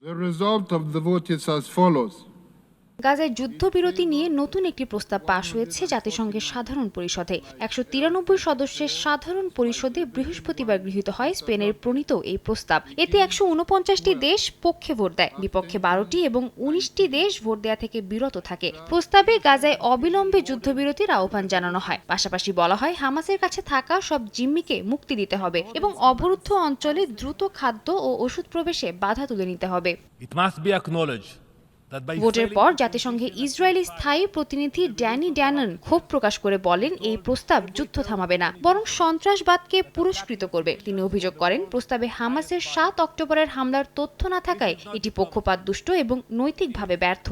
The result of the vote is as follows. গাজায় যুদ্ধবিরতি নিয়ে নতুন একটি প্রস্তাব পাশ হয়েছে জাতিসংঘের সাধারণ পরিষদে। ১৯৩ সদস্যের সাধারণ পরিষদে বৃহস্পতিবার গৃহীত হয় স্পেনের প্রণীত এই প্রস্তাব। এতে ১৪৯টি দেশ পক্ষে ভোট দেয়, বিপক্ষে ১২টি এবং ১৯টি দেশ ভোট দেয়া থেকে বিরত থাকে। প্রস্তাবে গাজায় অবিলম্বে যুদ্ধবিরতির আহ্বান জানানো হয়। পাশাপাশি বলা হয় হামাসের কাছে থাকা সব জিম্মিকে মুক্তি দিতে হবে এবং অবরুদ্ধ অঞ্চলে দ্রুত খাদ্য ও ওষুধ প্রবেশে বাধা তুলে নিতে হবে। It must be acknowledged that by ভোটের failing পর জাতিসংঘে ইসরায়েলি স্থায়ী প্রতিনিধি ড্যানি ড্যানন ক্ষোভ প্রকাশ করে বলেন এই প্রস্তাব যুদ্ধ থামাবে না, বরং সন্ত্রাসবাদকে পুরস্কৃত করবে। তিনি অভিযোগ করেন প্রস্তাবে হামাসের ৭ অক্টোবরের হামলার তথ্য না থাকায় এটি পক্ষপাতদুষ্ট এবং নৈতিকভাবে ব্যর্থ।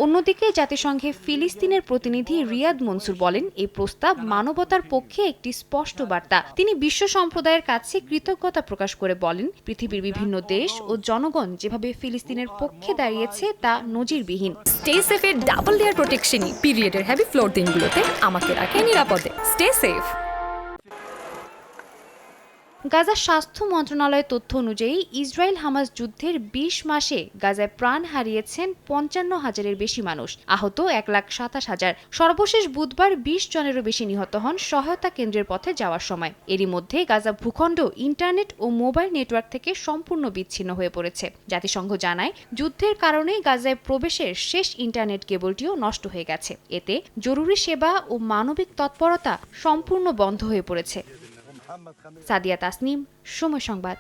অন্যদিকে জাতিসংঘে ফিলিস্তিনের প্রতিনিধি রিয়াদ মনসুর বলেন এই প্রস্তাব মানবতার পক্ষে একটি স্পষ্ট বার্তা। তিনি বিশ্ব সম্প্রদায়ের কাছে কৃতজ্ঞতা প্রকাশ করে বলেন পৃথিবীর বিভিন্ন দেশ ও জনগণ যেভাবে ফিলিস্তিনের পক্ষে দাঁড়িয়েছে তা নজিরবিহীন। স্টে সেফের ডাবল লেয়ার প্রোটেকশনই পিরিয়ডের হেভি ফ্লোর দিনগুলোতে আমাকে রাখে নিরাপদে। Stay safe. গাজা স্বাস্থ্য মন্ত্রণালয়ের তথ্য অনুযায়ী ইসরায়েল হামাস যুদ্ধের ২০ মাসে গাজায় প্রাণ হারিয়েছেন ৫৫,০০০-এর বেশি মানুষ, আহত ১,২৭,০০০। সর্বশেষ বুধবার ২০ জনেরও বেশি নিহত হন সহায়তা কেন্দ্রের পথে যাওয়ার সময়। এরই মধ্যে গাজা ভূখণ্ড ইন্টারনেট ও মোবাইল নেটওয়ার্ক থেকে সম্পূর্ণ বিচ্ছিন্ন হয়ে পড়েছে। জাতিসংঘ জানায় যুদ্ধের কারণে গাজায় প্রবেশের শেষ ইন্টারনেট কেবলটিও নষ্ট হয়ে গেছে। এতে জরুরি সেবা ও মানবিক তৎপরতা সম্পূর্ণ বন্ধ হয়ে পড়েছে। সাদিয়া তাসনিম, সময় সংবাদ।